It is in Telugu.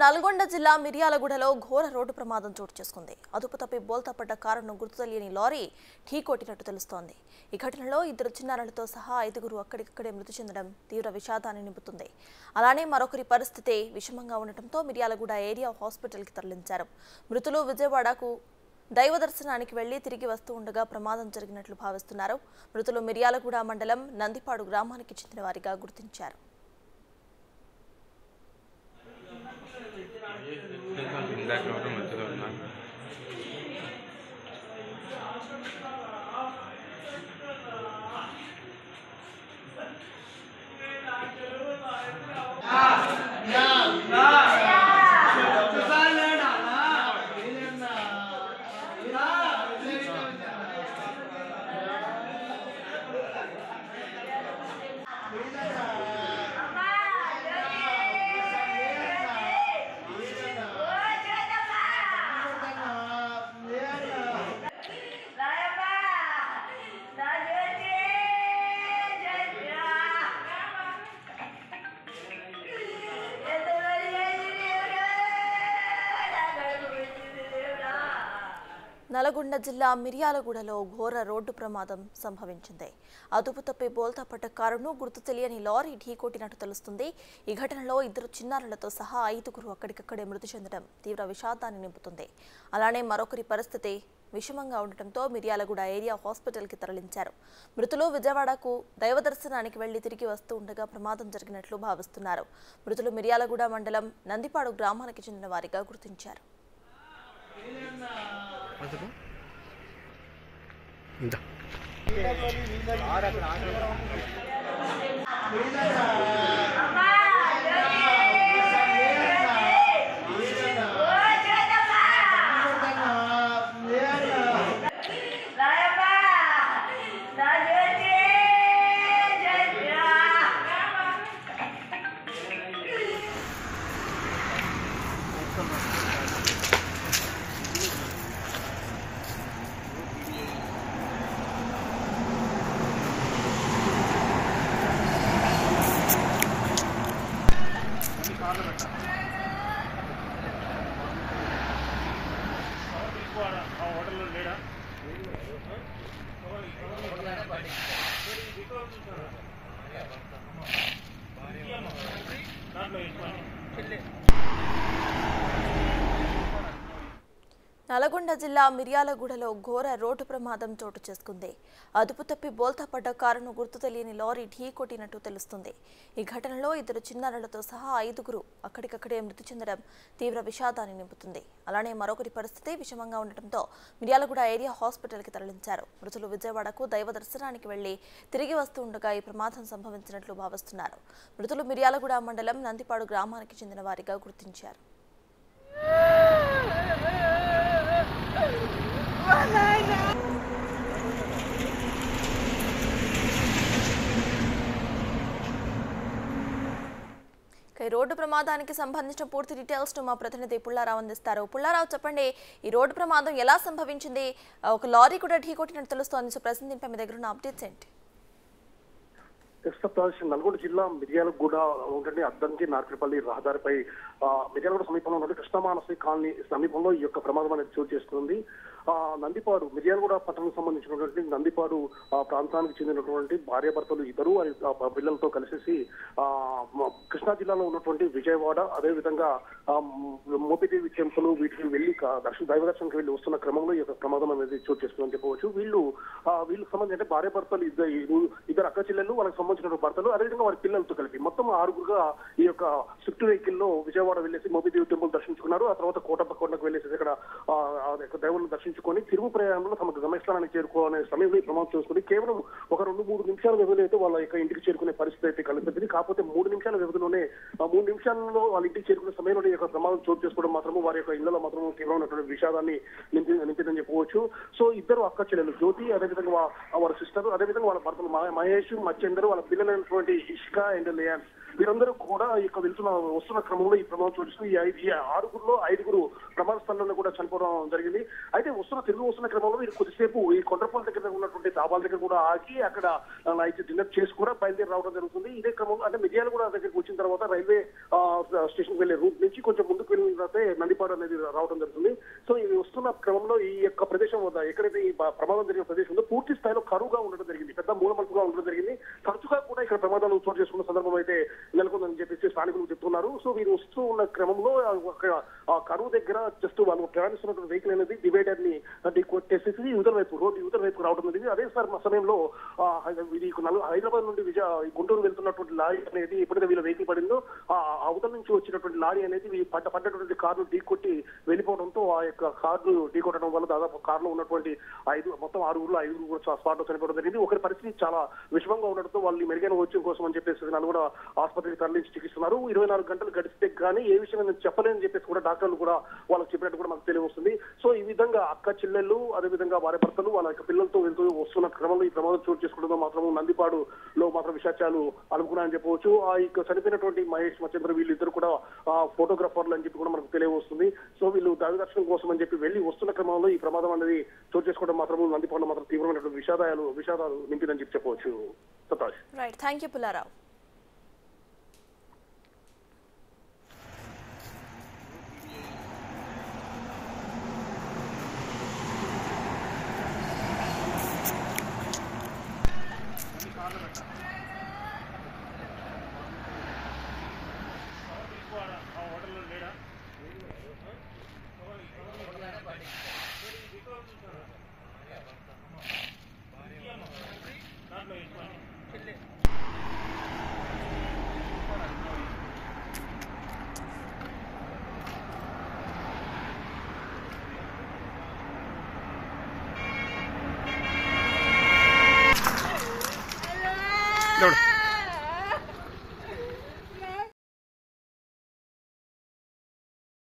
నల్గొండ జిల్లా మిర్యాలగూడలో ఘోర రోడ్డు ప్రమాదం చోటు చేసుకుంది. అదుపు తప్పి బోల్తాపడ్డ కారును గుర్తు తెలియని లారీ ఢీకొట్టినట్టు తెలుస్తోంది. ఈ ఘటనలో 2 చిన్నారులతో సహా 5 అక్కడికక్కడే మృతి చెందడం తీవ్ర విషాదాన్ని నింపుతుంది. అలానే మరొకరి పరిస్థితి విషమంగా ఉండటంతో మిర్యాలగూడ ఏరియా హాస్పిటల్కి తరలించారు. మృతులు విజయవాడకు దైవ దర్శనానికి వెళ్లి తిరిగి వస్తూ ఉండగా ప్రమాదం జరిగినట్లు భావిస్తున్నారు. మృతులు మిర్యాలగూడ మండలం నందిపాడు గ్రామానికి చెందిన వారిగా గుర్తించారు. నల్గొండ జిల్లా మిర్యాలగూడలో ఘోర రోడ్డు ప్రమాదం సంభవించింది. అదుపు తప్పి బోల్తాపడ్డ కారును గుర్తు తెలియని లారీ ఢీకొట్టినట్టు తెలుస్తుంది. ఈ ఘటనలో 2 చిన్నారులతో సహా 5 అక్కడికక్కడే మృతి చెందడం తీవ్ర విషాదాన్ని నింపుతుంది. అలానే మరొకరి పరిస్థితి విషమంగా ఉండటంతో మిర్యాలగూడ ఏరియా హాస్పిటల్కి తరలించారు. మృతులు విజయవాడకు దైవ దర్శనానికి వెళ్లి తిరిగి వస్తూ ఉండగా ప్రమాదం జరిగినట్లు భావిస్తున్నారు. మృతులు మిర్యాలగూడ మండలం నందిపాడు గ్రామానికి చెందిన వారిగా గుర్తించారు. నల్గొండ జిల్లా మిర్యాలగూడలో ఘోర రోడ్డు ప్రమాదం చోటు చేసుకుంది. అదుపు తప్పి బోల్తాపడ్డ కారును గుర్తు తెలియని లారీ ఢీకొట్టినట్టు తెలుస్తుంది. ఈ ఘటనలో 2 చిన్నారులతో సహా 5 అక్కడికక్కడే మృతి చెందడం తీవ్ర విషాదాన్ని నింపుతుంది. అలానే మరొకరి పరిస్థితి విషమంగా ఉండటంతో మిర్యాలగూడ ఏరియా హాస్పిటల్కి తరలించారు. మృతులు విజయవాడకు దైవ దర్శనానికి వెళ్లి తిరిగి వస్తూ ఉండగా ఈ ప్రమాదం సంభవించినట్లు భావిస్తున్నారు. మృతులు మిర్యాలగూడ మండలం నందిపాడు గ్రామానికి చెందిన వారిగా గుర్తించారు. రోడ్డు ప్రమాదానికి సంబంధించిన పూర్తి డీటెయిల్స్ మా ప్రతినిధి పుల్లారావు అందిస్తారు. పుల్లారావు, చెప్పండి, ఈ రోడ్డు ప్రమాదం ఎలా సంభవించింది? ఒక లారీ కూడా ఢీకొట్టినట్టు తెలుస్తోంది. సో ప్రస్తుతం మీ దగ్గర ఉన్న అప్డేట్స్ ఏంటి? నల్గొండ జిల్లా మిర్యాలగూడ ఉంటే అద్దంకి నార్కపల్లి రహదారిపై మిర్యాలగూడ సమీపంలో ఉన్న కృష్ణమానసి కాలనీ సమీపంలో ఈ యొక్క ప్రమాదం అనేది చోటు చేసుకుంది. నందిపాడు మిర్యాలగూడ పట్టణానికి సంబంధించినటువంటి నందిపాడు ప్రాంతానికి చెందినటువంటి భార్యాభర్తలు ఇద్దరు పిల్లలతో కలిసి కృష్ణా జిల్లాలో ఉన్నటువంటి విజయవాడ, అదేవిధంగా మోపిదేవి టెంపుల్ వీటికి వెళ్లి దైవ దర్శనానికి వెళ్లి వస్తున్న క్రమంలో ఈ యొక్క ప్రమాదం అనేది చోటు చేసుకుందని చెప్పవచ్చు. వీళ్ళకి సంబంధించి భార్యాభర్తలు ఇద్దరు అక్క చెల్లెళ్ళు, వాళ్ళకి సంబంధించిన భర్తలు, అదేవిధంగా వారి పిల్లలతో కలిపి మొత్తం 6 ఈ యొక్క స్విఫ్ట్ వెహికల్ లో విజయవాడ వెళ్లేసి మోపిదేవి టెంపుల్ దర్శించుకున్నారు. ఆ తర్వాత కోటప్పకొండకు వెళ్లేసి ఇక్కడ దైవాలను దర్శించుకొని తిరుగు ప్రయాణంలో తమకు గమ్యస్థానానికి చేరుకోవాలనే సమయంలో ఈ ప్రమాదం చూసుకుని కేవలం ఒక 2-3 నిమిషాల వ్యవధిలో అయితే వాళ్ళ యొక్క ఇంటికి చేరుకునే పరిస్థితి అయితే కనిపించింది. కాకపోతే 3 నిమిషాల వ్యవధిలోనే 3 నిమిషాల్లో వాళ్ళ ఇంటికి చేరుకునే సమయంలో ఈ యొక్క ప్రమాదం చోటు చేసుకోవడం మాత్రము వారి యొక్క ఇళ్లలో మాత్రం తీవ్రమైనటువంటి విషాదాన్ని నింపిందని చెప్పవచ్చు. సో ఇద్దరు అక్క చెల్లెలు జ్యోతి, అదేవిధంగా వాళ్ళ సిస్టర్, అదేవిధంగా వాళ్ళ భర్తలు మహేష్, మచ్చేందర్, వాళ్ళ పిల్లలైనటువంటి ఇష్కా అండ్ లేయాన్ వీరందరూ కూడా వస్తున్న క్రమంలో ఈ ప్రమాదం చోటు ఈ ఆరుగురులో 5గురు ప్రమాద స్థలంలో కూడా చనిపోవడం జరిగింది. అయితే తిరిగి వస్తున్న క్రమంలో వీరు కొద్దిసేపు ఈ కొండ్రపాల దగ్గర ఉన్నటువంటి డాబాల దగ్గర కూడా ఆగి అక్కడ నైట్ డిన్నర్ చేసి కూడా బయలుదేరి రావడం జరుగుతుంది. ఇదే క్రమంలో అంటే మిర్యాలగూడ దగ్గరికి వచ్చిన తర్వాత రైల్వే స్టేషన్ వెళ్లే రూట్ నుంచి కొంచెం ముందుకు వెళ్ళిన తర్వాత నందిపాడు అనేది రావడం జరుగుతుంది. సో ఇది వస్తున్న క్రమంలో ఈ యొక్క ప్రదేశం వద్ద ఎక్కడైతే ఈ ప్రమాదం జరిగిన ప్రదేశం ఉందో పూర్తి స్థాయిలో కరువుగా ఉండడం జరిగింది, పెద్ద మూలమలుపుగా ఉండడం జరిగింది. తరచుగా కూడా ఇక్కడ ప్రమాదాలు చోటు చేసుకున్న సందర్భం అయితే నెలకొందని చెప్పేసి స్థానికులు చెప్తున్నారు. సో వీరు వస్తూ ఉన్న క్రమంలో కరువు దగ్గర జస్ట్ వాళ్ళు ప్రయాణిస్తున్నటువంటి వెహికల్ అనేది డివైడర్ ని కొట్టేసేసి రోడ్డు యువతల వైపు రావడం జరిగింది. అదే సమయంలో ఇది హైదరాబాద్ నుండి గుంటూరు వెళ్తున్నటువంటి లారీ అనేది ఎప్పుడైతే వీళ్ళ వెహికల్ పడిందో ఆ అవతల నుంచి వచ్చినటువంటి లారీ అనేది పడ్డటువంటి కారును ఢీకొట్టి వెళ్ళిపోవడంతో ఆ యొక్క కారును ఢీకొట్టడం వల్ల దాదాపు కారులో ఉన్నటువంటి మొత్తం 6గురు కూడా స్పాట్ లో చనిపోవడం జరిగింది. ఒకరి పరిస్థితి చాలా విషమంగా ఉండడంతో వాళ్ళు మెరుగైన వచ్చే కోసం అని చెప్పేసి నన్ను కూడా ఆసుపత్రికి తరలించి చికిత్స్తున్నారు. 24 గంటలు గడిస్తే కానీ ఏ విషయం నేను చెప్పలేని చెప్పేసి కూడా డాక్టర్లు కూడా వాళ్ళకి చెప్పినట్టు కూడా మాకు తెలియవస్తుంది. సో ఈ విధంగా అక్క చెల్లెళ్ళు అదేవిధంగా భార్య భర్తలు వాళ్ళ యొక్క పిల్లలతో వెళ్తూ వస్తున్న క్రమంలో ఈ ప్రమాదం చోటు చేసుకోవడంతో మాత్రం నందిపాడులో మాత్రం విషాచాలు అనుకున్నాయని చెప్పవచ్చు. ఆ యొక్క చనిపోయినటువంటి మహేష్ మచ్చేంద్ర వీళ్ళిద్దరు కూడా ఫోటోగ్రాఫర్లు అని చెప్పి కూడా మనకు తెలియవస్తుంది. సో వీళ్ళు దైవదర్శనం కోసం అని చెప్పి వెళ్లి వస్తున్న క్రమంలో ఈ ప్రమాదం అనేది చోటు చేసుకోవడం మాత్రం నందిపాడులో మాత్రం తీవ్రమైనటువంటి విషాదాలు నింపిందని చెప్పి చెప్పవచ్చు. సతాష్. Right, thank you Pullarao.